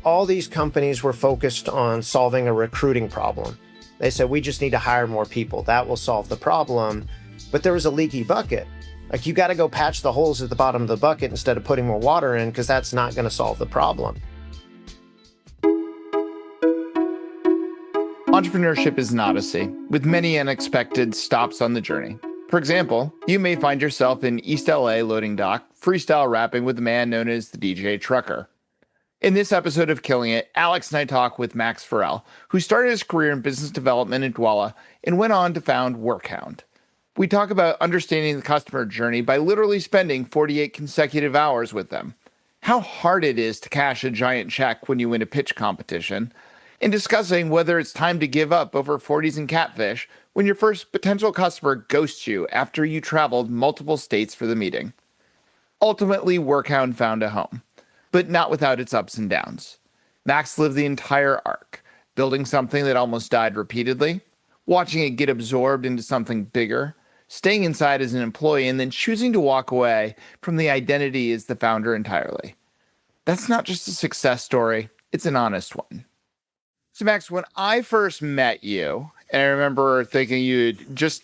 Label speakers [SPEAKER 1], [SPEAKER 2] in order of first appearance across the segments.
[SPEAKER 1] all these companies were focused on solving a recruiting problem. They said, we just need to hire more people. That will solve the problem. But there was a leaky bucket. Like, you got to go patch the holes at the bottom of the bucket instead of putting more water in, because that's not going to solve the problem.
[SPEAKER 2] Entrepreneurship is an odyssey, with many unexpected stops on the journey. For example, you may find yourself in East LA loading dock, freestyle rapping with a man known as the DJ Trucker. In this episode of Killing It, Alex and I talk with Max Farrell, who started his career in business development at Dwolla and went on to found WorkHound. We talk about understanding the customer journey by literally spending 48 consecutive hours with them, how hard it is to cash a giant check when you win a pitch competition, and discussing whether it's time to give up over 40s and catfish when your first potential customer ghosts you after you traveled multiple states for the meeting. Ultimately, WorkHound found a home, but not without its ups and downs. Max lived the entire arc, building something that almost died repeatedly, watching it get absorbed into something bigger, staying inside as an employee, and then choosing to walk away from the identity as the founder entirely. That's not just a success story, it's an honest one. So Max, when I first met you, and I remember thinking you'd just,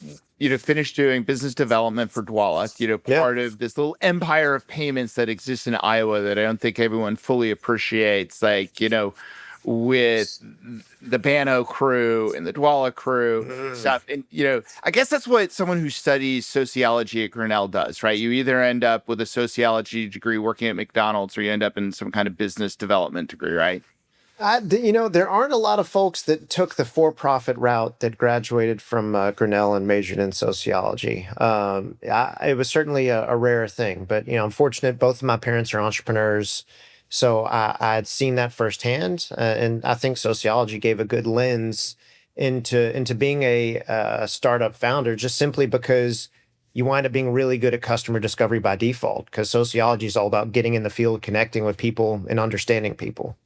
[SPEAKER 2] finished doing business development for Dwolla, part of this little empire of payments that exists in Iowa that I don't think everyone fully appreciates, with the Banno crew and the Dwolla crew stuff. And, I guess that's what someone who studies sociology at Grinnell does, right? You either end up with a sociology degree working at McDonald's, or you end up in some kind of business development degree, right?
[SPEAKER 1] There aren't a lot of folks that took the for-profit route that graduated from Grinnell and majored in sociology. It was certainly a rare thing, but, I'm fortunate. Both of my parents are entrepreneurs, so I had seen that firsthand. And I think sociology gave a good lens into being a startup founder, just simply because you wind up being really good at customer discovery by default, because sociology is all about getting in the field, connecting with people, and understanding people.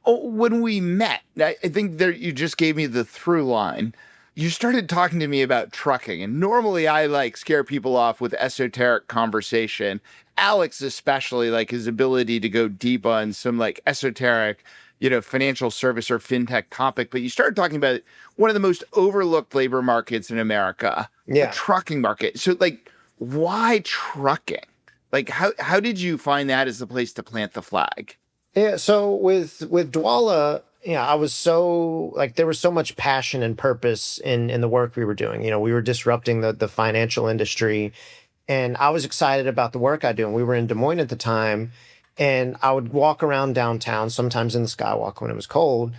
[SPEAKER 2] Oh, when we met, I think there you just gave me the through line. You started talking to me about trucking, and normally I scare people off with esoteric conversation. Alex, especially, his ability to go deep on some esoteric, financial service or fintech topic. But you started talking about one of the most overlooked labor markets in America, the trucking market. So why trucking? How did you find that as the place to plant the flag?
[SPEAKER 1] Yeah, so with Dwolla, I was so there was so much passion and purpose in the work we were doing. We were disrupting the financial industry, and I was excited about the work I do. And we were in Des Moines at the time, and I would walk around downtown, sometimes in the Skywalk when it was cold,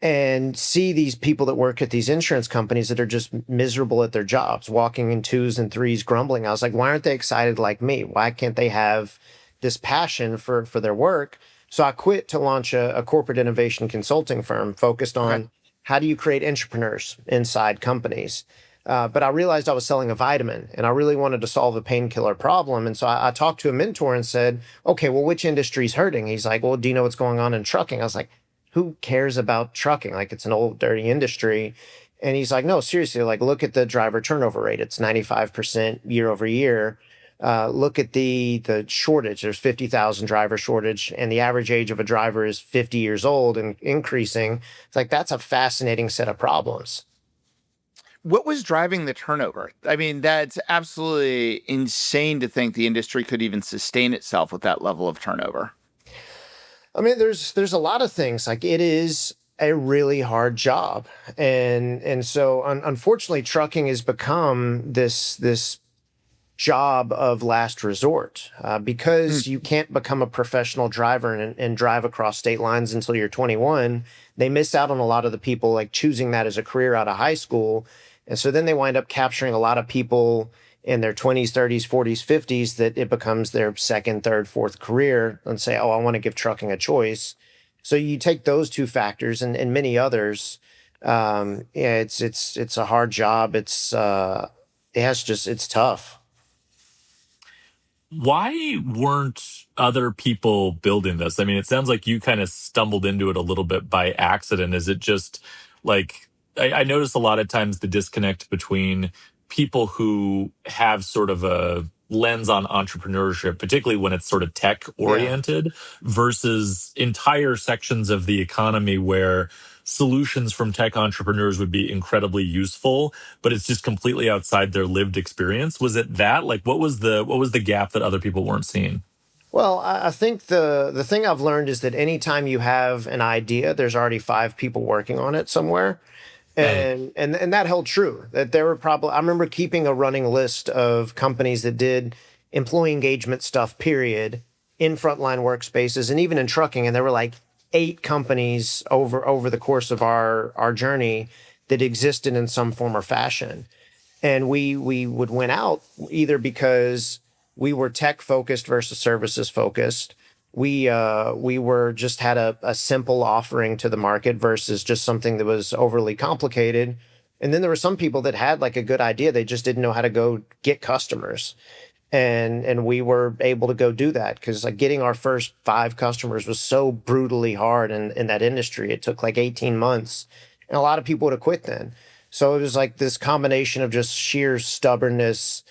[SPEAKER 1] and see these people that work at these insurance companies that are just miserable at their jobs, walking in twos and threes, grumbling. I was like, why aren't they excited like me? Why can't they have this passion for their work? So I quit to launch a corporate innovation consulting firm focused on how do you create entrepreneurs inside companies. But I realized I was selling a vitamin, and I really wanted to solve a painkiller problem. And so I talked to a mentor and said, okay, well, which industry is hurting? He's like, well, do you know what's going on in trucking? I was like, who cares about trucking? It's an old, dirty industry. And he's like, no, seriously, look at the driver turnover rate. It's 95% year over year. Look at the shortage. There's 50,000 driver shortage, and the average age of a driver is 50 years old and increasing. It's that's a fascinating set of problems.
[SPEAKER 2] What was driving the turnover? I mean, that's absolutely insane to think the industry could even sustain itself with that level of turnover.
[SPEAKER 1] I mean, there's a lot of things. It is a really hard job, and so unfortunately, trucking has become this job of last resort because you can't become a professional driver and drive across state lines until you're 21. They miss out on a lot of the people choosing that as a career out of high school. And so then they wind up capturing a lot of people in their 20s, 30s, 40s, 50s that it becomes their second, third, fourth career, and say, oh, I want to give trucking a choice. So you take those two factors and many others. It's a hard job. It's tough.
[SPEAKER 3] Why weren't other people building this? I mean, it sounds like you kind of stumbled into it a little bit by accident. Is it just I notice a lot of times the disconnect between people who have sort of a lens on entrepreneurship, particularly when it's sort of tech
[SPEAKER 1] Yeah.
[SPEAKER 3] oriented versus entire sections of the economy where solutions from tech entrepreneurs would be incredibly useful, but it's just completely outside their lived experience. Was it that? Like what was the gap that other people weren't seeing?
[SPEAKER 1] Well, I think the thing I've learned is that anytime you have an idea, there's already five people working on it somewhere.
[SPEAKER 3] Right.
[SPEAKER 1] And that held true. That there were probably, I remember keeping a running list of companies that did employee engagement stuff, period, in frontline workspaces and even in trucking. And there were like eight companies over the course of our journey that existed in some form or fashion. And we would win out either because we were tech focused versus services focused. We were just had a simple offering to the market versus just something that was overly complicated. And then there were some people that had like a good idea, they just didn't know how to go get customers. And we were able to go do that because like getting our first five customers was so brutally hard in that industry. It took like 18 months, and a lot of people would have quit then. So it was like this combination of just sheer stubbornness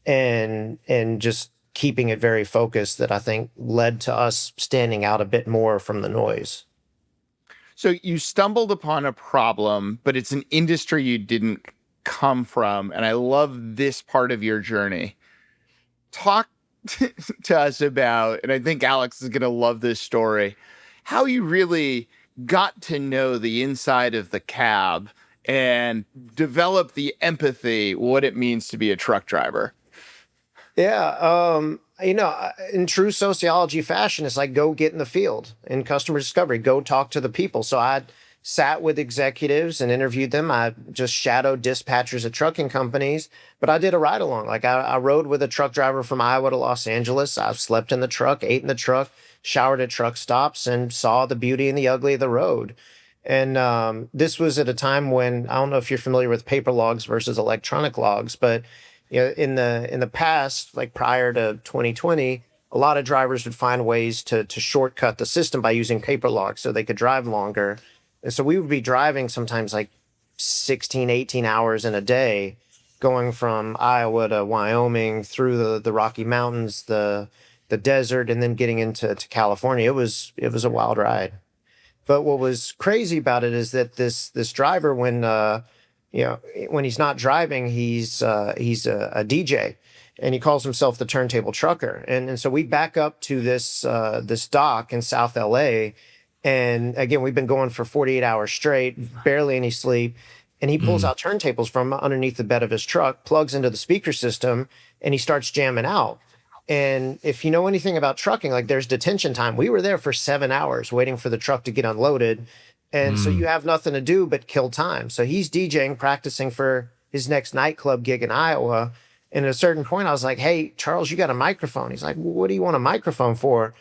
[SPEAKER 1] and just keeping it very focused that I think led to us standing out a bit more from the noise.
[SPEAKER 2] So you stumbled upon a problem, but it's an industry you didn't come from. And I love this part of your journey. Talk to us about, and I think Alex is going to love this story, how you really got to know the inside of the cab and develop the empathy, what it means to be a truck driver.
[SPEAKER 1] Yeah, in true sociology fashion, it's like go get in the field in customer discovery, go talk to the people. So I sat with executives and interviewed them. I just shadowed dispatchers at trucking companies, but I did a ride along. Like I rode with a truck driver from Iowa to Los Angeles. I slept in the truck, ate in the truck, showered at truck stops, and saw the beauty and the ugly of the road. And this was at a time when I don't know if you're familiar with paper logs versus electronic logs, but in the past, like prior to 2020, a lot of drivers would find ways to shortcut the system by using paper logs so they could drive longer. And so we would be driving sometimes like 16, 18 hours in a day, going from Iowa to Wyoming through the Rocky Mountains, the desert, and then getting into California. It was a wild ride. But what was crazy about it is that this driver, when he's not driving, he's a DJ, and he calls himself the turntable trucker. And so we back up to this dock in South LA, and again we've been going for 48 hours straight, barely any sleep. And he pulls out turntables from underneath the bed of his truck, plugs into the speaker system, and he starts jamming out. And if you know anything about trucking, like there's detention time. We were there for 7 hours waiting for the truck to get unloaded. And so you have nothing to do but kill time. So he's DJing, practicing for his next nightclub gig in Iowa. And at a certain point, I was like, hey, Charles, you got a microphone. He's like, well, what do you want a microphone for?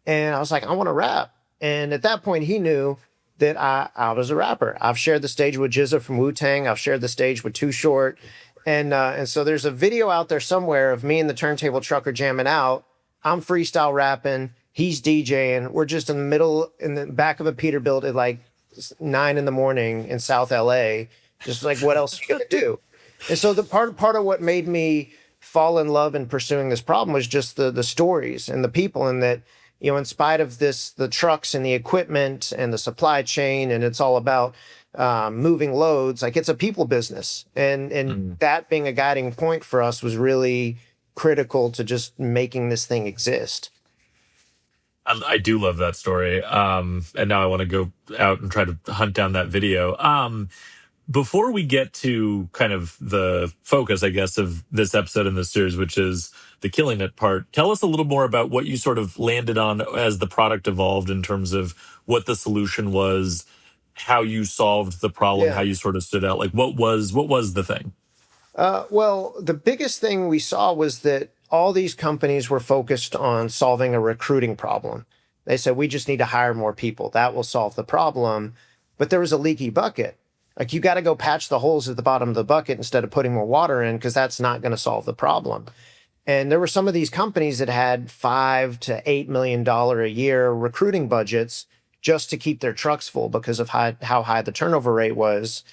[SPEAKER 1] And I was like, I want to rap. And at that point, he knew that I was a rapper. I've shared the stage with Jizza from Wu-Tang. I've shared the stage with Too Short. And so there's a video out there somewhere of me and the turntable trucker jamming out. I'm freestyle rapping. He's DJing. We're just in the back of a Peterbilt at like 9 a.m. in South LA. Just like, what else are you gonna do? And so the part of what made me fall in love in pursuing this problem was just the stories and the people, and that, in spite of the trucks and the equipment and the supply chain, and it's all about moving loads, like it's a people business. And that being a guiding point for us was really critical to just making this thing exist.
[SPEAKER 3] I do love that story. And now I want to go out and try to hunt down that video. Before we get to kind of the focus, I guess, of this episode in this series, which is the killing it part, tell us a little more about what you sort of landed on as the product evolved in terms of what the solution was, how you solved the problem, how
[SPEAKER 1] Yeah.
[SPEAKER 3] you sort of stood out. Like what was the thing?
[SPEAKER 1] Well, the biggest thing we saw was that all these companies were focused on solving a recruiting problem. They said, we just need to hire more people. That will solve the problem. But there was a leaky bucket. Like, you got to go patch the holes at the bottom of the bucket instead of putting more water in, because that's not going to solve the problem. And there were some of these companies that had $5 to $8 million a year recruiting budgets just to keep their trucks full because of how high the turnover rate was.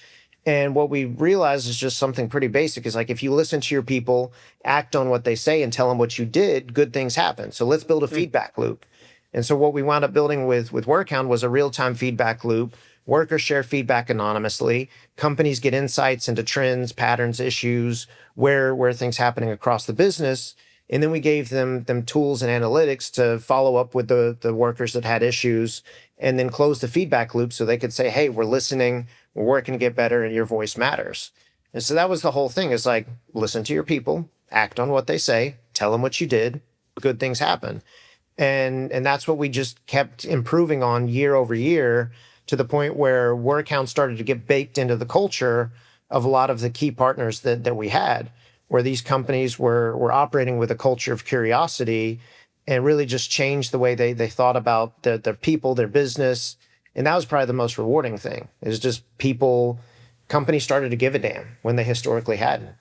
[SPEAKER 1] And what we realized is just something pretty basic is like if you listen to your people, act on what they say, and tell them what you did, good things happen. So let's build a feedback loop. And so what we wound up building with WorkHound was a real-time feedback loop. Workers share feedback anonymously. Companies get insights into trends, patterns, issues, where things happening across the business. And then we gave them tools and analytics to follow up with the workers that had issues, and then close the feedback loop so they could say, hey, we're listening, we're working to get better, and your voice matters. And so that was the whole thing, is like, listen to your people, act on what they say, tell them what you did, good things happen. And that's what we just kept improving on year over year, to the point where WorkHound started to get baked into the culture of a lot of the key partners that we had, where these companies were operating with a culture of curiosity, and really just changed the way they thought about their people, their business. And that was probably the most rewarding thing, is just companies started to give a damn when they historically hadn't.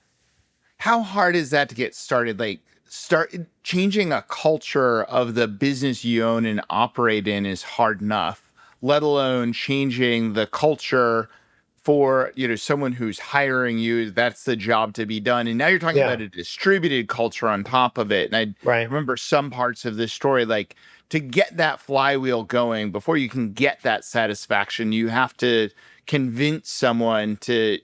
[SPEAKER 2] How hard is that to get started? Like, start changing a culture of the business you own and operate in is hard enough, let alone changing the culture for, someone who's hiring you. That's the job to be done. And now you're talking
[SPEAKER 1] Yeah,
[SPEAKER 2] about a distributed culture on top of it. And I
[SPEAKER 1] right.
[SPEAKER 2] remember some parts of this story, like, to get that flywheel going, before you can get that satisfaction, you have to convince someone to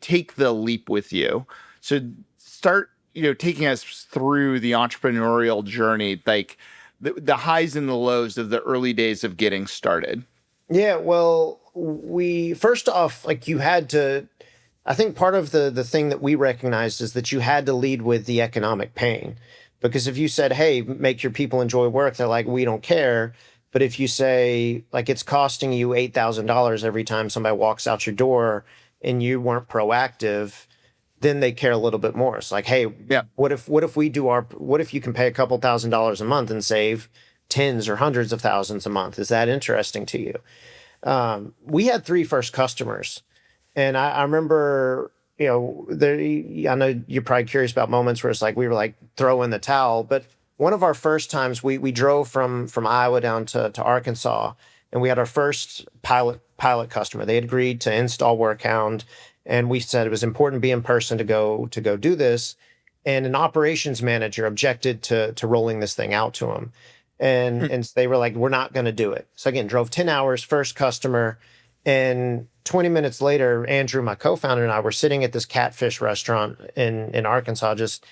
[SPEAKER 2] take the leap with you. So start, taking us through the entrepreneurial journey, like the highs and the lows of the early days of getting started.
[SPEAKER 1] Yeah, well, we first off, like, you had to, I think part of the thing that we recognized is that you had to lead with the economic pain. Because if you said, hey, make your people enjoy work, they're like, we don't care. But if you say, like, it's costing you $8,000 every time somebody walks out your door, and you weren't proactive, then they care a little bit more. It's like, hey,
[SPEAKER 2] Yeah.
[SPEAKER 1] what if you can pay a couple $1,000s a month and save tens or hundreds of thousands a month? Is that interesting to you? We had three first customers, and I remember, I know you're probably curious about moments where it's like we were like throw in the towel. But one of our first times, we drove from Iowa down to Arkansas, and we had our first pilot customer. They had agreed to install WorkHound, and we said it was important to be in person to go do this. And an operations manager objected to rolling this thing out to them. And they were like, we're not going to do it. So again, drove 10 hours, first customer. And 20 minutes later, Andrew, my co-founder, and I were sitting at this catfish restaurant in Arkansas, just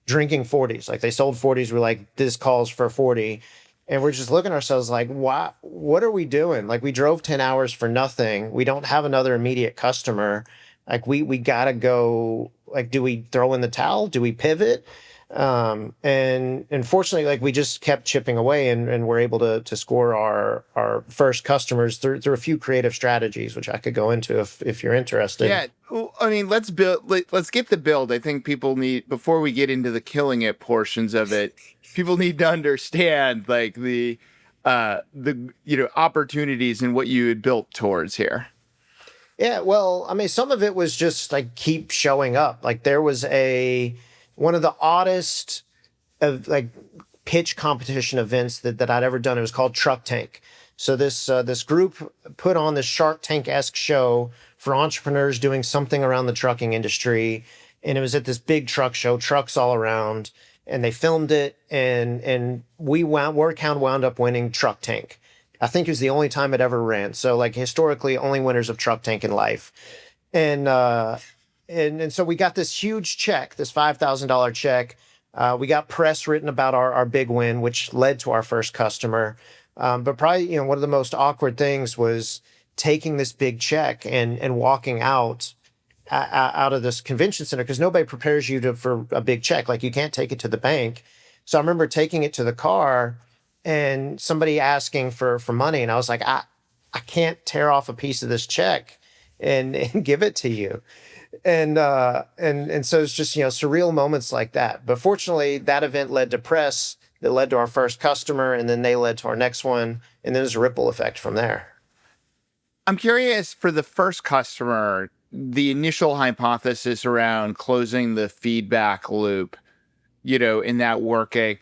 [SPEAKER 1] drinking 40s. Like, they sold 40s. We're like, this calls for 40. And we're just looking at ourselves like, what are we doing? Like, we drove 10 hours for nothing. We don't have another immediate customer. Like, we got to go. Like, do we throw in the towel? Do we pivot? And unfortunately, like, we just kept chipping away, and we're able to score our first customers through a few creative strategies, which I could go into if you're interested.
[SPEAKER 2] Yeah. Well, I mean, let's get the build. I think people need, before we get into the killing it portions of it, people need to understand, like, the opportunities and what you had built towards here.
[SPEAKER 1] Yeah, well, I mean, some of it was just like keep showing up. Like, there was one of the oddest of like pitch competition events that I'd ever done. It was called Truck Tank. So this group put on this Shark Tank-esque show for entrepreneurs doing something around the trucking industry, and it was at this big truck show, trucks all around, and they filmed it, and WorkHound wound up winning Truck Tank. I think it was the only time it ever ran. So, like, historically, only winners of Truck Tank in life. And so we got this huge check, this $5,000 check. We got press written about our big win, which led to our first customer. But probably, one of the most awkward things was taking this big check and walking out of this convention center, because nobody prepares you for a big check. Like, you can't take it to the bank. So I remember taking it to the car, and somebody asking for money, and I was like, I can't tear off a piece of this check and give it to you. And so it's just, surreal moments like that. But fortunately, that event led to press that led to our first customer, and then they led to our next one, and then there's a ripple effect from there.
[SPEAKER 2] I'm curious, for the first customer, the initial hypothesis around closing the feedback loop, in that working,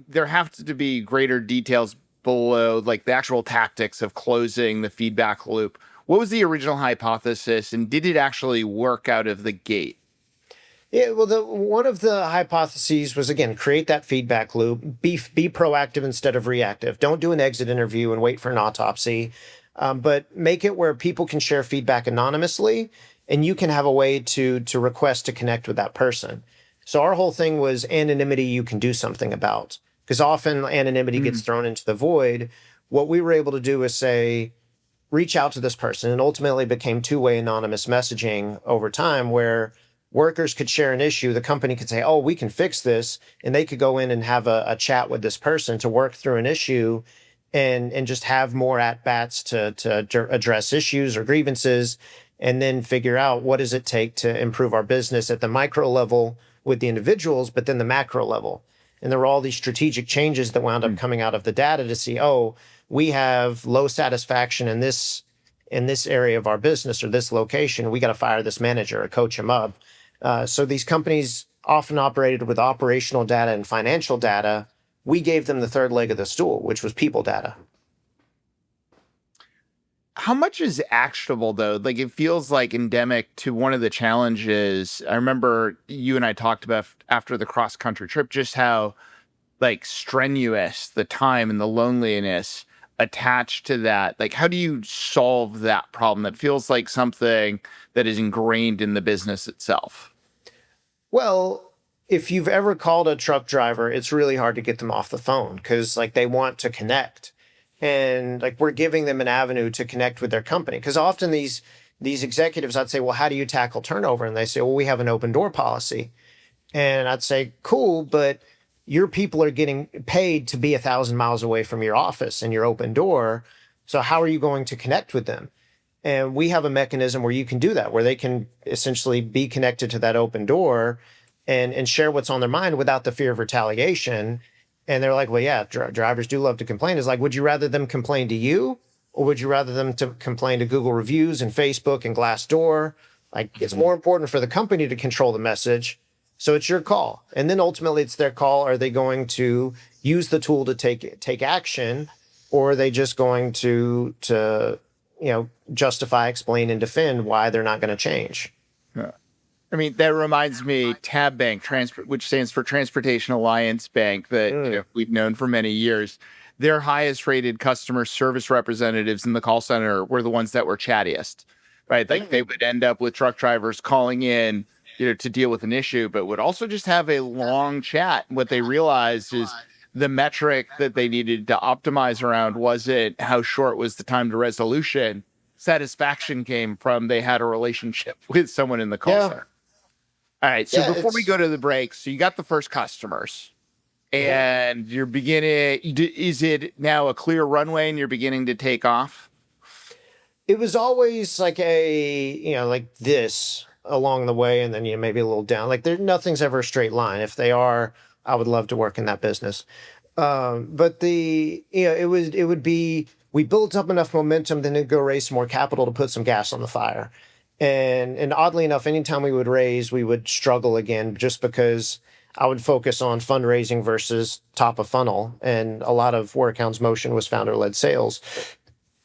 [SPEAKER 2] there have to be greater details below, like the actual tactics of closing the feedback loop. What was the original hypothesis, and did it actually work out of the gate?
[SPEAKER 1] Yeah, well, one of the hypotheses was again create that feedback loop. Be proactive instead of reactive. Don't do an exit interview and wait for an autopsy, but make it where people can share feedback anonymously, and you can have a way to request to connect with that person. So our whole thing was anonymity. You can do something about, because often anonymity gets thrown into the void. What we were able to do is say, reach out to this person, and ultimately became two-way anonymous messaging over time, where workers could share an issue. The company could say, oh, we can fix this. And they could go in and have a chat with this person to work through an issue and just have more at bats to address issues or grievances, and then figure out what does it take to improve our business at the micro level with the individuals, but then the macro level. And there were all these strategic changes that wound up coming out of the data to see, oh, we have low satisfaction in this area of our business or this location. We got to fire this manager or coach him up. So these companies often operated with operational data and financial data. We gave them the third leg of the stool, which was people data.
[SPEAKER 2] How much is actionable though? Like it feels like endemic to one of the challenges. I remember you and I talked about after the cross country trip, just how like strenuous the time and the loneliness attached to that. Like how do you solve that problem that feels like something that is ingrained in the business itself?
[SPEAKER 1] Well, if you've ever called a truck driver, it's really hard to get them off the phone because like they want to connect. And like we're giving them an avenue to connect with their company. Because often these executives, I'd say, well, how do you tackle turnover? And they say, well, we have an open door policy. And I'd say, cool, but your people are getting paid to be 1,000 miles away from your office and your open door. So how are you going to connect with them? And we have a mechanism where you can do that, where they can essentially be connected to that open door and share what's on their mind without the fear of retaliation. And they're like, well, yeah, drivers do love to complain. It's like, would you rather them complain to you, or would you rather them to complain to Google reviews and Facebook and Glassdoor? Like, it's more important for the company to control the message. So it's your call. And then ultimately it's their call. Are they going to use the tool to take action, or are they just going to justify, explain, and defend why they're not going to change?
[SPEAKER 2] Yeah. I mean, that reminds me, Tab Bank, which stands for Transportation Alliance Bank, that we've known for many years. Their highest rated customer service representatives in the call center were the ones that were chattiest, right? Like they would end up with truck drivers calling in, to deal with an issue, but would also just have a long chat. What they realized is the metric that they needed to optimize around wasn't how short was the time to resolution. Satisfaction came from they had a relationship with someone in the call center. All right. So before we go to the break, so you got the first customers and you're beginning, is it now a clear runway and you're beginning to take off?
[SPEAKER 1] It was always like like this along the way. And then, maybe a little down, like nothing's ever a straight line. If they are, I would love to work in that business. But it would be, we built up enough momentum, then it'd go raise some more capital to put some gas on the fire. And oddly enough, anytime we would raise, we would struggle again, just because I would focus on fundraising versus top of funnel. And a lot of WorkHound's motion was founder-led sales.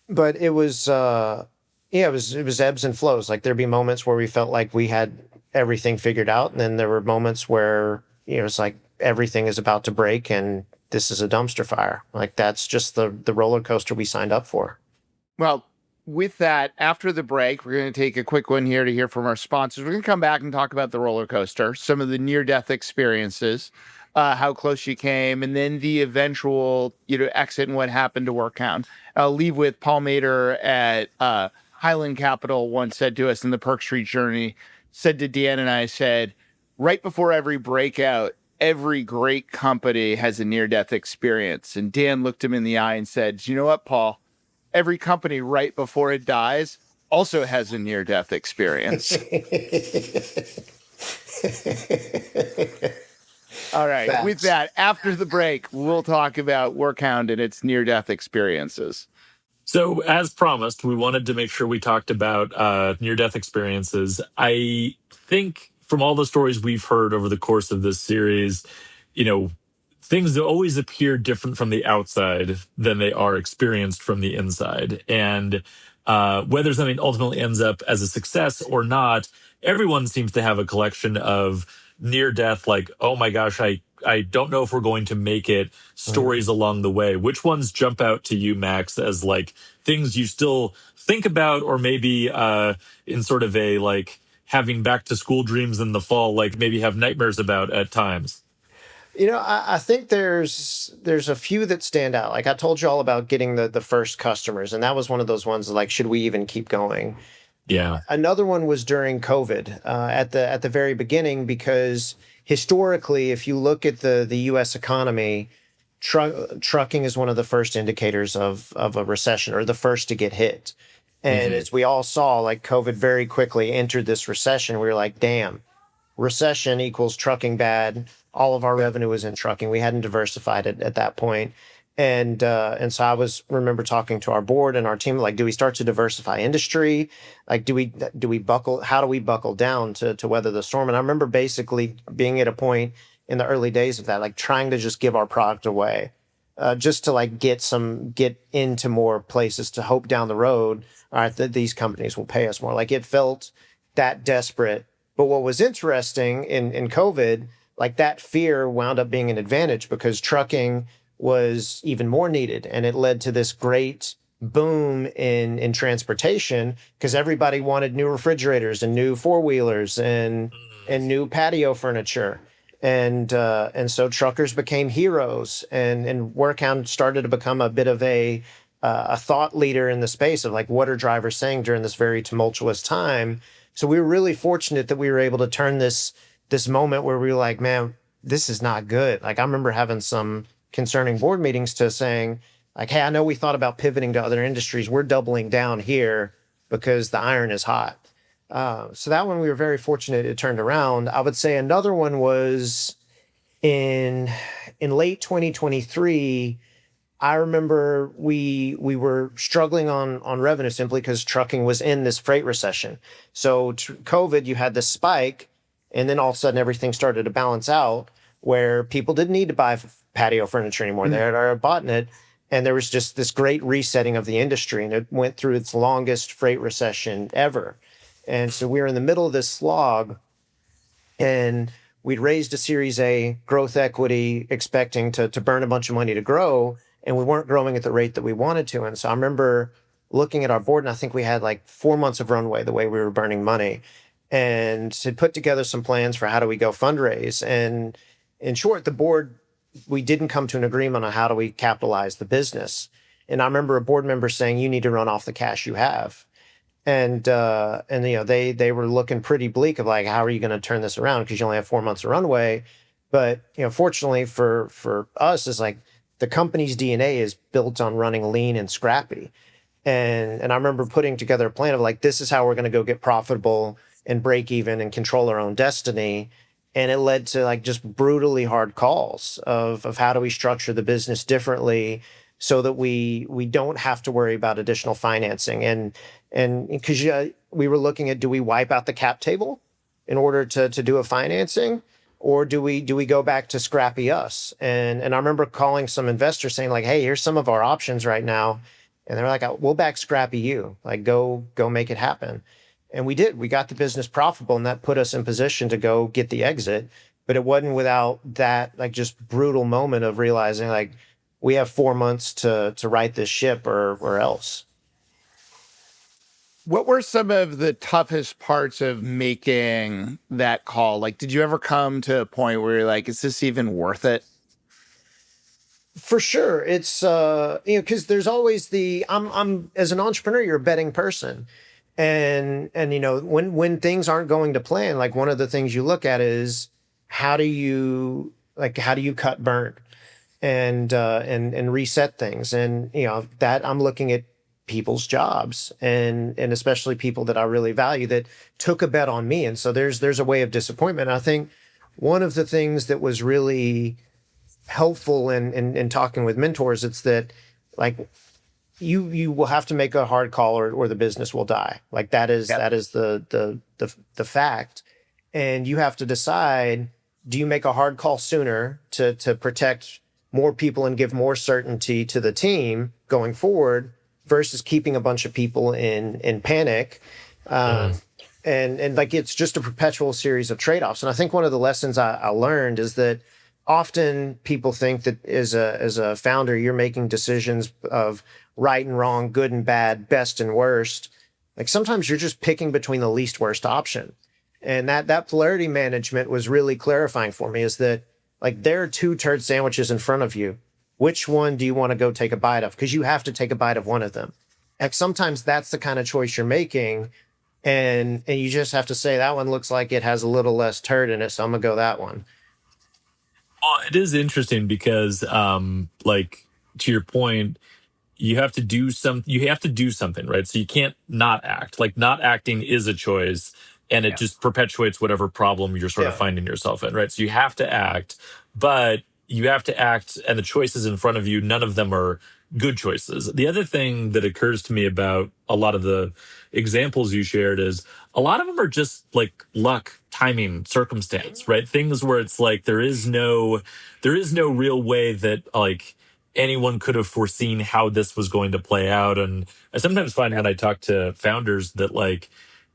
[SPEAKER 1] But it was, it was ebbs and flows. Like there'd be moments where we felt like we had everything figured out. And then there were moments where, it's like everything is about to break and this is a dumpster fire. Like that's just the roller coaster we signed up for.
[SPEAKER 2] Well, with that, after the break, we're going to take a quick one here to hear from our sponsors. We're going to come back and talk about the roller coaster, some of the near-death experiences, how close you came, and then the eventual, exit and what happened to WorkHound. I'll leave with Paul Mader at Highland Capital once said to us in the Perk Street journey, said to Dan and I, said, right before every breakout, every great company has a near-death experience. And Dan looked him in the eye and said, you know what, Paul? Every company right before it dies also has a near-death experience. All right. Facts. With that, after the break, we'll talk about WorkHound and its near-death experiences.
[SPEAKER 3] So as promised, we wanted to make sure we talked about near-death experiences. I think from all the stories we've heard over the course of this series, things always appear different from the outside than they are experienced from the inside. And whether something ultimately ends up as a success or not, everyone seems to have a collection of near death, like, oh my gosh, I don't know if we're going to make it, stories along the way. Which ones jump out to you, Max, as like things you still think about, or maybe in sort of a like having back to school dreams in the fall, like maybe have nightmares about at times?
[SPEAKER 1] I think there's a few that stand out. Like I told you all about getting the first customers, and that was one of those ones like, should we even keep going?
[SPEAKER 3] Yeah.
[SPEAKER 1] Another one was during COVID at the very beginning, because historically, if you look at the U.S. economy, trucking is one of the first indicators of a recession, or the first to get hit. And as we all saw, like COVID very quickly entered this recession. We were like, damn, recession equals trucking bad. All of our revenue was in trucking. We hadn't diversified it at that point. And so I remember talking to our board and our team, like, do we start to diversify industry? Like, do we buckle? How do we buckle down to weather the storm? And I remember basically being at a point in the early days of that, like trying to just give our product away, just to like get into more places, to hope down the road, all right, that these companies will pay us more. Like it felt that desperate. But what was interesting in COVID, like that fear wound up being an advantage, because trucking was even more needed. And it led to this great boom in transportation, because everybody wanted new refrigerators and new four-wheelers and new patio furniture. And so truckers became heroes, and WorkHound started to become a bit of a thought leader in the space of like, what are drivers saying during this very tumultuous time? So we were really fortunate that we were able to turn this moment where we were like, man, this is not good. Like I remember having some concerning board meetings to saying like, hey, I know we thought about pivoting to other industries. We're doubling down here because the iron is hot. So that one we were very fortunate it turned around. I would say another one was in late 2023. I remember we were struggling on revenue simply because trucking was in this freight recession. So COVID, you had this spike, and then all of a sudden everything started to balance out, where people didn't need to buy patio furniture anymore. They had already bought it, and there was just this great resetting of the industry, and it went through its longest freight recession ever. And so we were in the middle of this slog, and we'd raised a Series A growth equity expecting to burn a bunch of money to grow, and we weren't growing at the rate that we wanted to. And so I remember looking at our board, and I think we had like 4 months of runway the way we were burning money, and had put together some plans for how do we go fundraise. And in short, the board, we didn't come to an agreement on how do we capitalize the business. And I remember a board member saying, you need to run off the cash you have. And they were looking pretty bleak of like, how are you going to turn this around? Because you only have 4 months of runway. But fortunately for us, is like the company's DNA is built on running lean and scrappy. And I remember putting together a plan of like, this is how we're going to go get profitable and break even and control our own destiny. And it led to like just brutally hard calls of how do we structure the business differently so that we don't have to worry about additional financing. And because we were looking at, do we wipe out the cap table in order to do a financing, or do we go back to scrappy us? And I remember calling some investors saying like, hey, here's some of our options right now. And they're like, we'll back scrappy you, like go make it happen. And we did. We got the business profitable, and that put us in position to go get the exit. But it wasn't without that like just brutal moment of realizing like we have 4 months to right this ship or else.
[SPEAKER 2] What were some of the toughest parts of making that call? Like, did you ever come to a point where you're like, is this even worth it?
[SPEAKER 1] For sure. It's because there's always I'm as an entrepreneur, you're a betting person. And when things aren't going to plan, like one of the things you look at is how do you cut burn and reset things. And that I'm looking at people's jobs and especially people that I really value that took a bet on me. And so there's a way of disappointment. And I think one of the things that was really helpful in talking with mentors, it's that like you will have to make a hard call or the business will die. Like that is the fact. And you have to decide, do you make a hard call sooner to protect more people and give more certainty to the team going forward versus keeping a bunch of people in panic.
[SPEAKER 3] Mm.
[SPEAKER 1] And like it's just a perpetual series of trade-offs. And I think one of the lessons I learned is that often people think that as a founder, you're making decisions of right and wrong, good and bad, best and worst. Like sometimes you're just picking between the least worst option. And that polarity management was really clarifying for me, is that like there are two turd sandwiches in front of you. Which one do you want to go take a bite of? Because you have to take a bite of one of them. Like sometimes that's the kind of choice you're making. And you just have to say that one looks like it has a little less turd in it, so I'm gonna go that one.
[SPEAKER 3] Well, it is interesting because, like to your point, you have to do something, right? So you can't not act. Like not acting is a choice, and it
[SPEAKER 2] Yeah.
[SPEAKER 3] just perpetuates whatever problem you're sort of
[SPEAKER 1] Yeah.
[SPEAKER 3] finding yourself in, right? So you have to act, but you have to act, and the choices in front of you, none of them are good choices. The other thing that occurs to me about a lot of the examples you shared is a lot of them are just like luck, timing, circumstance, right? Things where it's like there is no real way that like anyone could have foreseen how this was going to play out. And I sometimes find when I talk to founders that like,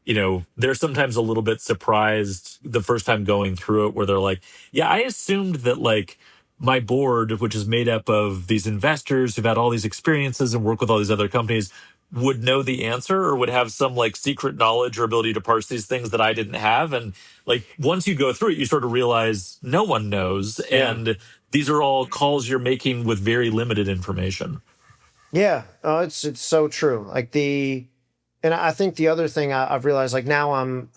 [SPEAKER 3] they're sometimes a little bit surprised the first time going through it, where they're like, yeah, I assumed that like my board, which is made up of these investors who've had all these experiences and work with all these other companies, would know the answer or would have some like secret knowledge or ability to parse these things that I didn't have. And like once you go through it, you sort of realize no one knows.
[SPEAKER 1] Yeah.
[SPEAKER 3] And these are all calls you're making with very limited information.
[SPEAKER 1] Yeah. Oh, it's so true. And I think the other thing I've realized, like now I'm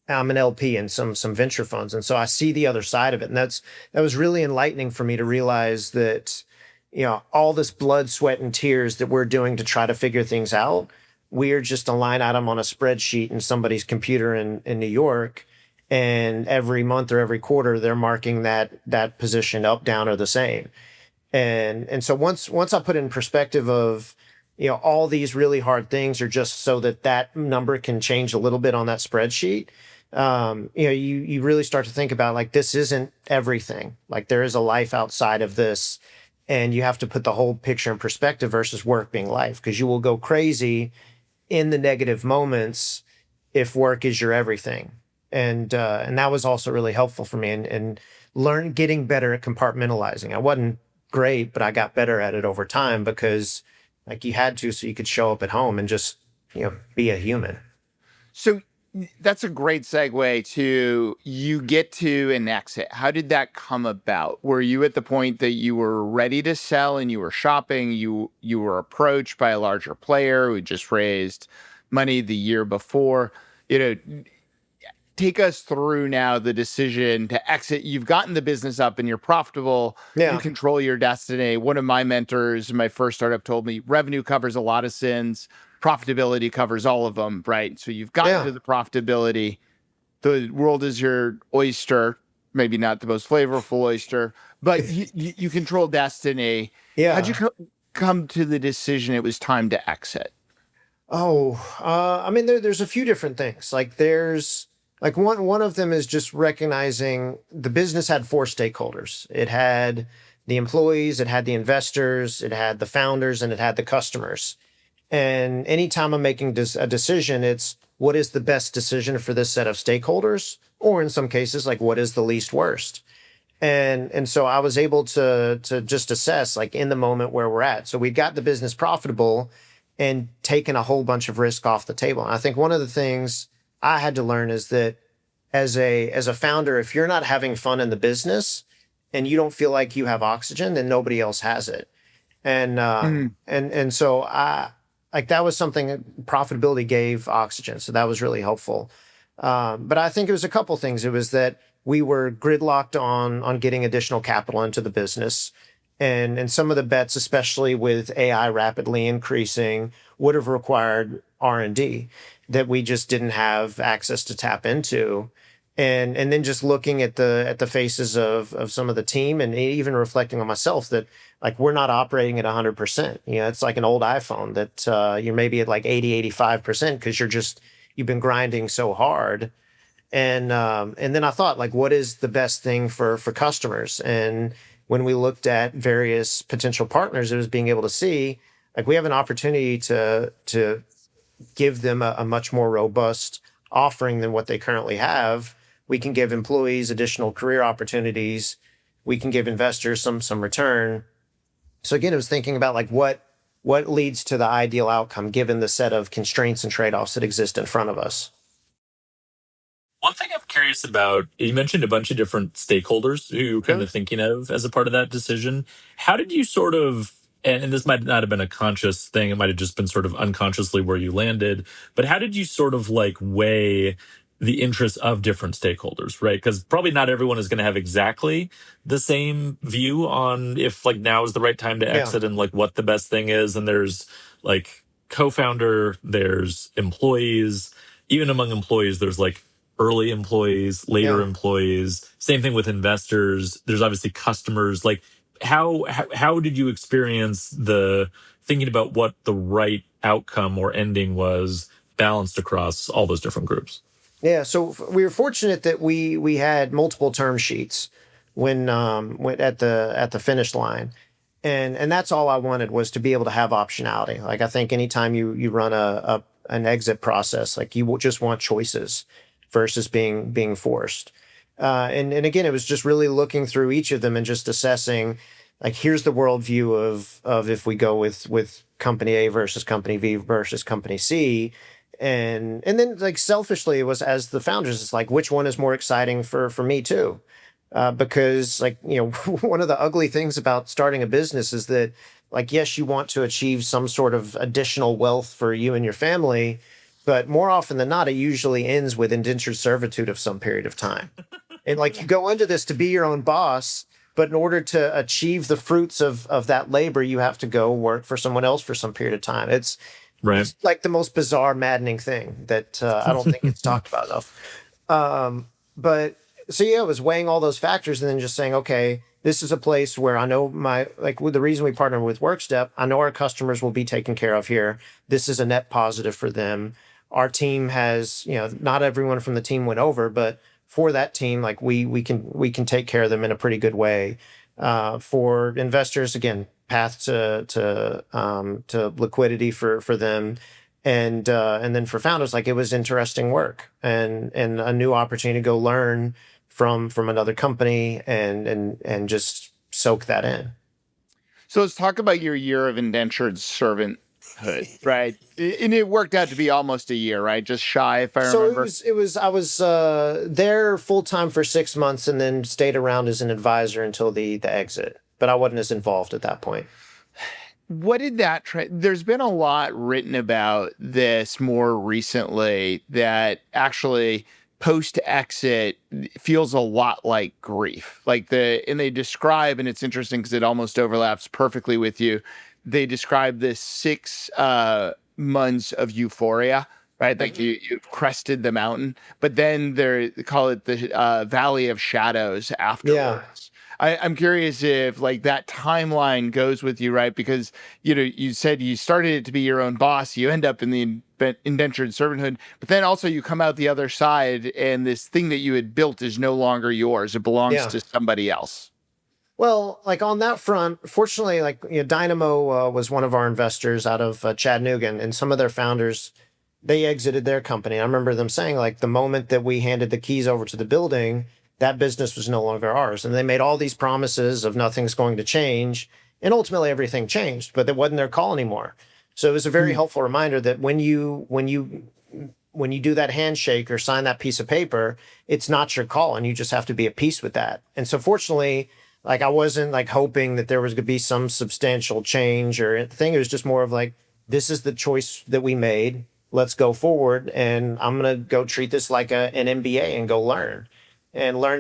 [SPEAKER 1] an LP in some venture funds, and so I see the other side of it, and that was really enlightening for me to realize that all this blood, sweat, and tears that we're doing to try to figure things out, we're just a line item on a spreadsheet in somebody's computer in New York, and every month or every quarter they're marking that position up, down, or the same. And so once I put it in perspective of all these really hard things are just so that number can change a little bit on that spreadsheet. You really start to think about like this isn't everything. Like there is a life outside of this, and you have to put the whole picture in perspective versus work being life, because you will go crazy in the negative moments if work is your everything. And that was also really helpful for me, and getting better at compartmentalizing. I wasn't great, but I got better at it over time because like you had to, so you could show up at home and just be a human.
[SPEAKER 2] So that's a great segue to you get to an exit. How did that come about? Were you at the point that you were ready to sell and you were shopping? You were approached by a larger player who just raised money the year before. Take us through now the decision to exit. You've gotten the business up and you're profitable.
[SPEAKER 1] Yeah.
[SPEAKER 2] You control your destiny. One of my mentors in my first startup told me revenue covers a lot of sins. Profitability covers all of them, right? So you've gotten to the profitability. The world is your oyster, maybe not the most flavorful oyster, but you control destiny.
[SPEAKER 1] Yeah.
[SPEAKER 2] How'd you come to the decision it was time to exit?
[SPEAKER 1] I mean, there's a few different things. Like there's like one of them is just recognizing the business had four stakeholders. It had the employees, it had the investors, it had the founders, and it had the customers. And anytime I'm making a decision, it's what is the best decision for this set of stakeholders, or in some cases, like what is the least worst. And so I was able to just assess like in the moment where we're at. So we got the business profitable and taken a whole bunch of risk off the table. And I think one of the things I had to learn is that as a founder, if you're not having fun in the business and you don't feel like you have oxygen, then nobody else has it. And so that was something that profitability gave oxygen. So that was really helpful. But I think it was a couple things. It was that we were gridlocked on getting additional capital into the business. And some of the bets, especially with AI rapidly increasing, would have required R&D that we just didn't have access to tap into. And then just looking at the faces of some of the team, and even reflecting on myself, that like we're not operating at 100%. It's like an old iPhone that you're maybe at like 80, 85% because you've been grinding so hard. And then I thought, like, what is the best thing for customers? And when we looked at various potential partners, it was being able to see like we have an opportunity to give them a much more robust offering than what they currently have. We can give employees additional career opportunities. We can give investors some return. So again, it was thinking about like what leads to the ideal outcome given the set of constraints and trade-offs that exist in front of us.
[SPEAKER 3] One thing I'm curious about, you mentioned a bunch of different stakeholders who you were kind
[SPEAKER 1] Mhm.
[SPEAKER 3] of thinking of as a part of that decision. How did you sort of, and this might not have been a conscious thing, it might have just been sort of unconsciously where you landed, but how did you sort of like weigh the interests of different stakeholders, right? Because probably not everyone is going to have exactly the same view on if like now is the right time to
[SPEAKER 1] Yeah,
[SPEAKER 3] exit and like what the best thing is. And there's like co-founder, there's employees, even among employees, there's like early employees, later
[SPEAKER 1] yeah.
[SPEAKER 3] employees. Same thing with investors. There's obviously customers. Like, how did you experience the thinking about what the right outcome or ending was balanced across all those different groups?
[SPEAKER 1] Yeah, so we were fortunate that we had multiple term sheets when at the finish line, and that's all I wanted was to be able to have optionality. Like I think anytime you run a an exit process, like you just want choices versus being forced. And again, it was just really looking through each of them and just assessing, like here's the worldview of if we go with company A versus company B versus company C, and then like selfishly it was as the founders it's like which one is more exciting for me too, because like one of the ugly things about starting a business is that like yes you want to achieve some sort of additional wealth for you and your family, but more often than not it usually ends with indentured servitude of some period of time, and like you go into this to be your own boss, but in order to achieve the fruits of that labor you have to go work for someone else for some period of time.
[SPEAKER 3] Right.
[SPEAKER 1] It's like the most bizarre, maddening thing that I don't think it's talked about enough. But so yeah, it was weighing all those factors and then just saying, okay, this is a place where I know my like with the reason we partner with WorkStep, I know our customers will be taken care of here. This is a net positive for them. Our team has, not everyone from the team went over, but for that team, like we can take care of them in a pretty good way. For investors, again, path to liquidity for them, and then for founders, like it was interesting work and a new opportunity to go learn from another company and just soak that in.
[SPEAKER 2] So let's talk about your year of indentured servanthood, right? And it worked out to be almost a year, right? Just shy, if I
[SPEAKER 1] So
[SPEAKER 2] remember.
[SPEAKER 1] it was I was there full time for 6 months and then stayed around as an advisor until the exit, but I wasn't as involved at that point.
[SPEAKER 2] What did there's been a lot written about this more recently that actually post exit feels a lot like grief. And they describe, and it's interesting because it almost overlaps perfectly with you. They describe this 6 months of euphoria, right? Like you've crested the mountain, but then they call it the valley of shadows
[SPEAKER 1] Yeah.
[SPEAKER 2] afterwards. I'm curious if like that timeline goes with you, right? Because you said you started it to be your own boss, you end up in the indentured servanthood, but then also you come out the other side, and this thing that you had built is no longer yours; it belongs
[SPEAKER 1] Yeah.
[SPEAKER 2] to somebody else.
[SPEAKER 1] Well, like on that front, fortunately, like Dynamo was one of our investors out of Chattanooga, and some of their founders they exited their company. I remember them saying like the moment that we handed the keys over to the building, that business was no longer ours, and they made all these promises of nothing's going to change, and ultimately everything changed, but it wasn't their call anymore. So it was a very helpful reminder that when you do that handshake or sign that piece of paper, it's not your call, and you just have to be at peace with that. And so fortunately, like I wasn't like hoping that there was going to be some substantial change or thing. It was just more of like, this is the choice that we made. Let's go forward. And I'm going to go treat this like an MBA and go learn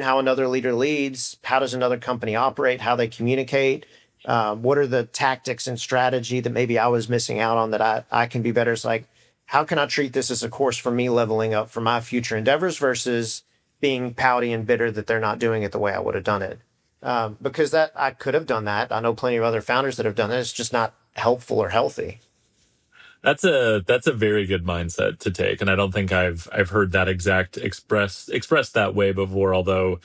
[SPEAKER 1] how another leader leads. How does another company operate? How they communicate? What are the tactics and strategy that maybe I was missing out on that I can be better? It's like, how can I treat this as a course for me leveling up for my future endeavors versus being pouty and bitter that they're not doing it the way I would have done it? Because that I could have done that. I know plenty of other founders that have done it. It's just not helpful or healthy.
[SPEAKER 3] That's a very good mindset to take, and I don't think I've heard that exact expressed that way before. Although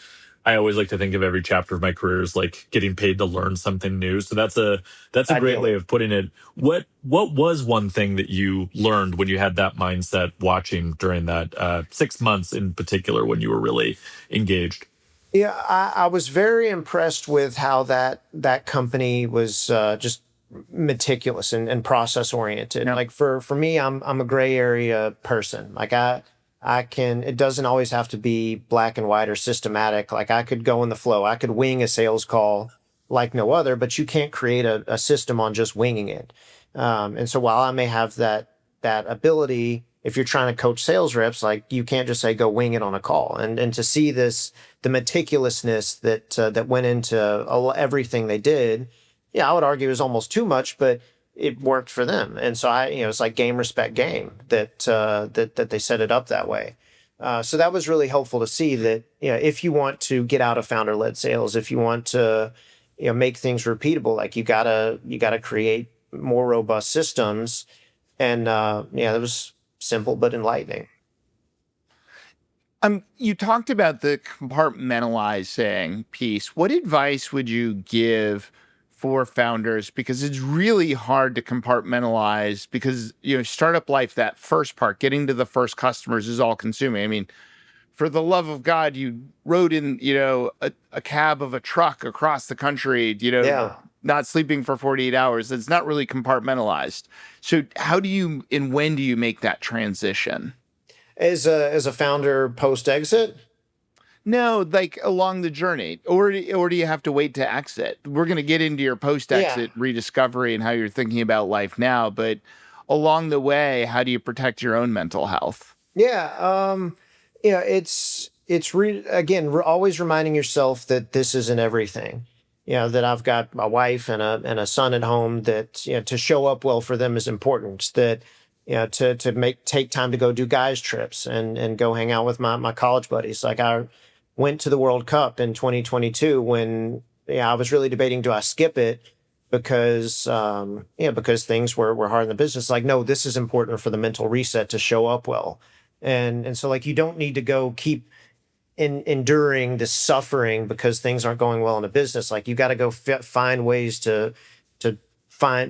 [SPEAKER 3] I always like to think of every chapter of my career as like getting paid to learn something new. So that's a great way
[SPEAKER 1] Ideally.
[SPEAKER 3] of putting it. What was one thing that you learned when you had that mindset watching during that 6 months in particular when you were really engaged?
[SPEAKER 1] Yeah, I was very impressed with how that company was just meticulous and process oriented.
[SPEAKER 2] Yep.
[SPEAKER 1] Like for me, I'm a gray area person. Like I can, it doesn't always have to be black and white or systematic. Like I could go in the flow. I could wing a sales call like no other, but you can't create a system on just winging it. And so while I may have that ability, if you're trying to coach sales reps, like you can't just say go wing it on a call. And to see this, the meticulousness that went into everything they did, yeah, I would argue it was almost too much, but it worked for them. And so it's like game, respect, game that they set it up that way. So that was really helpful to see that, if you want to get out of founder led sales, if you want to, make things repeatable, like you gotta create more robust systems. And yeah, that was simple but enlightening.
[SPEAKER 2] You talked about the compartmentalizing piece. What advice would you give for founders? Because it's really hard to compartmentalize because, startup life, that first part, getting to the first customers is all consuming. I mean, for the love of God, you rode in, a cab of a truck across the country,
[SPEAKER 1] Yeah.
[SPEAKER 2] not sleeping for 48 hours. It's not really compartmentalized. So how do you and when do you make that transition?
[SPEAKER 1] As a founder post exit.
[SPEAKER 2] No, like along the journey, or do you have to wait to exit? We're going to get into your
[SPEAKER 1] Yeah.
[SPEAKER 2] post-exit rediscovery and how you're thinking about life now, but along the way, how do you protect your own mental health?
[SPEAKER 1] Yeah. Again, always reminding yourself that this isn't everything. That I've got my wife and a son at home, that, to show up well for them is important. That, to take time to go do guys trips and go hang out with my college buddies. Like I went to the World Cup in 2022 when, I was really debating, do I skip it? Because because things were hard in the business. Like, no, this is important for the mental reset to show up well. And so like you don't need to go keep enduring this suffering because things aren't going well in a business. Like you got to go find ways to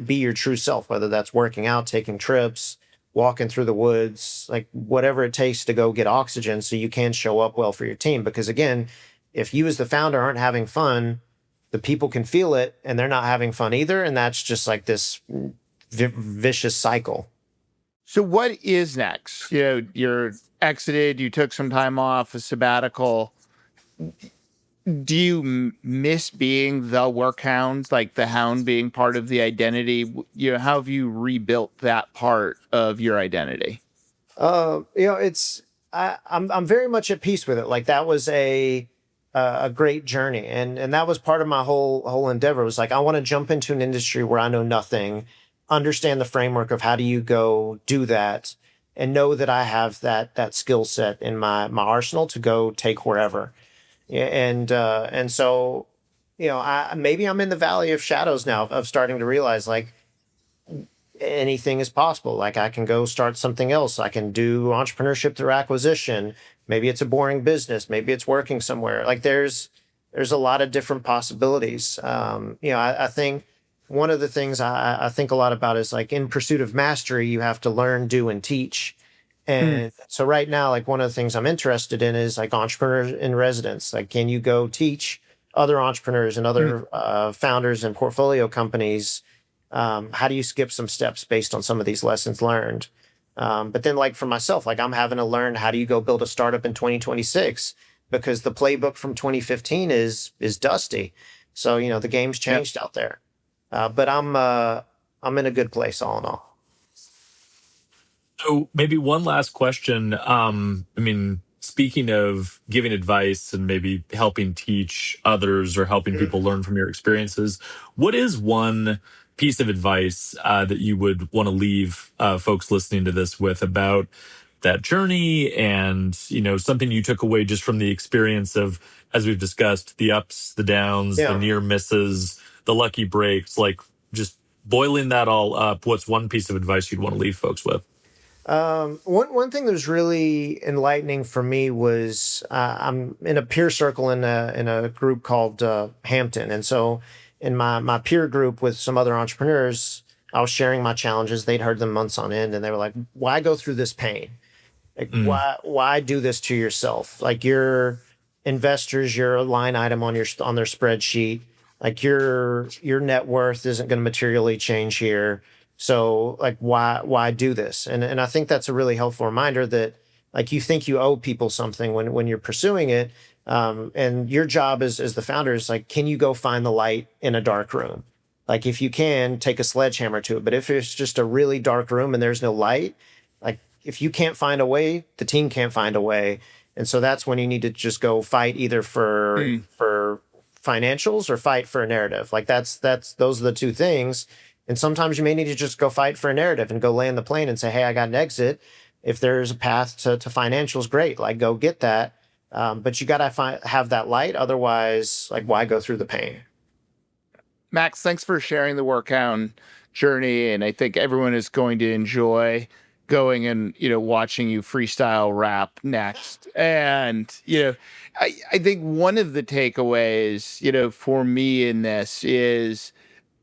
[SPEAKER 1] be your true self, whether that's working out, taking trips, walking through the woods, like whatever it takes to go get oxygen so you can show up well for your team. Because again, if you as the founder aren't having fun, the people can feel it and they're not having fun either. And that's just like this vicious cycle.
[SPEAKER 2] So what is next? You're exited, you took some time off, a sabbatical. Do you miss being the WorkHound, like the hound being part of the identity? How have you rebuilt that part of your identity?
[SPEAKER 1] It's I'm very much at peace with it. Like that was a great journey, and that was part of my whole endeavor. It was like I want to jump into an industry where I know nothing, understand the framework of how do you go do that, and know that I have that skill set in my arsenal to go take wherever. Yeah, and so, maybe I'm in the valley of shadows now of starting to realize like anything is possible. Like I can go start something else. I can do entrepreneurship through acquisition. Maybe it's a boring business. Maybe it's working somewhere. Like there's a lot of different possibilities. I think one of the things I think a lot about is like in pursuit of mastery, you have to learn, do, and teach.
[SPEAKER 2] Hmm.
[SPEAKER 1] And so right now, like one of the things I'm interested in is like entrepreneurs in residence. Like, can you go teach other entrepreneurs and other founders and portfolio companies? How do you skip some steps based on some of these lessons learned? But then like for myself, like I'm having to learn, how do you go build a startup in 2026? Because the playbook from 2015 is dusty. So, the game's
[SPEAKER 2] Yep.
[SPEAKER 1] changed out there. But I'm in a good place all in all.
[SPEAKER 3] So maybe one last question. I mean, speaking of giving advice and maybe helping teach others or helping people learn from your experiences, what is one piece of advice that you would want to leave folks listening to this with about that journey and, something you took away just from the experience of, as we've discussed, the ups, the downs, the
[SPEAKER 1] Yeah.
[SPEAKER 3] near misses, the lucky breaks, like just boiling that all up, what's one piece of advice you'd want to leave folks with?
[SPEAKER 1] One thing that was really enlightening for me was I'm in a peer circle in a group called Hampton, and so in my peer group with some other entrepreneurs, I was sharing my challenges. They'd heard them months on end, and they were like, "Why go through this pain? Like,
[SPEAKER 3] Mm,
[SPEAKER 1] why do this to yourself? Like your investors, you're a line item on their spreadsheet. Like your net worth isn't going to materially change here. So like why do this? And I think that's a really helpful reminder that like you think you owe people something when you're pursuing it. And your job as the founder is like, can you go find the light in a dark room? Like if you can, take a sledgehammer to it. But if it's just a really dark room and there's no light, like if you can't find a way, the team can't find a way. And so that's when you need to just go fight either for financials or fight for a narrative. Like that's those are the two things. And sometimes you may need to just go fight for a narrative and go land the plane and say, hey, I got an exit. If there's a path to financials, great. Like go get that. But you got to have that light. Otherwise, like why go through the pain?
[SPEAKER 2] Max, thanks for sharing the WorkHound journey. And I think everyone is going to enjoy going and, watching you freestyle rap next. And, I think one of the takeaways, for me in this is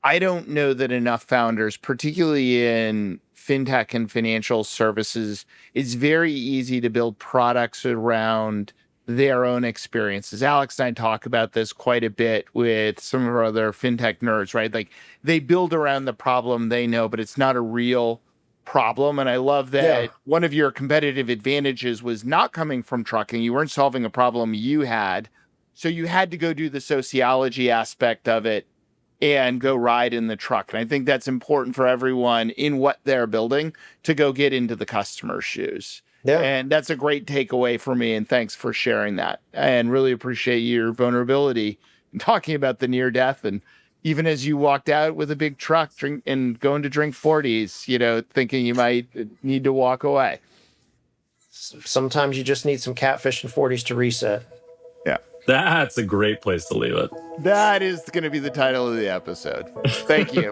[SPEAKER 2] I don't know that enough founders, particularly in fintech and financial services, it's very easy to build products around their own experiences. Alex and I talk about this quite a bit with some of our other fintech nerds, right? Like they build around the problem they know, but it's not a real problem. And I love
[SPEAKER 1] Yeah.
[SPEAKER 2] that one of your competitive advantages was not coming from trucking. You weren't solving a problem you had. So you had to go do the sociology aspect of it and go ride in the truck. And I think that's important for everyone in what they're building to go get into the customer's shoes.
[SPEAKER 1] Yeah.
[SPEAKER 2] And that's a great takeaway for me. And thanks for sharing that. And really appreciate your vulnerability in talking about the near death. And even as you walked out with a big truck and going to drink 40s, thinking you might need to walk away.
[SPEAKER 1] Sometimes you just need some catfish and 40s to reset.
[SPEAKER 2] Yeah.
[SPEAKER 3] that's a great place to leave it.
[SPEAKER 2] That is going to be the title of the episode. Thank you.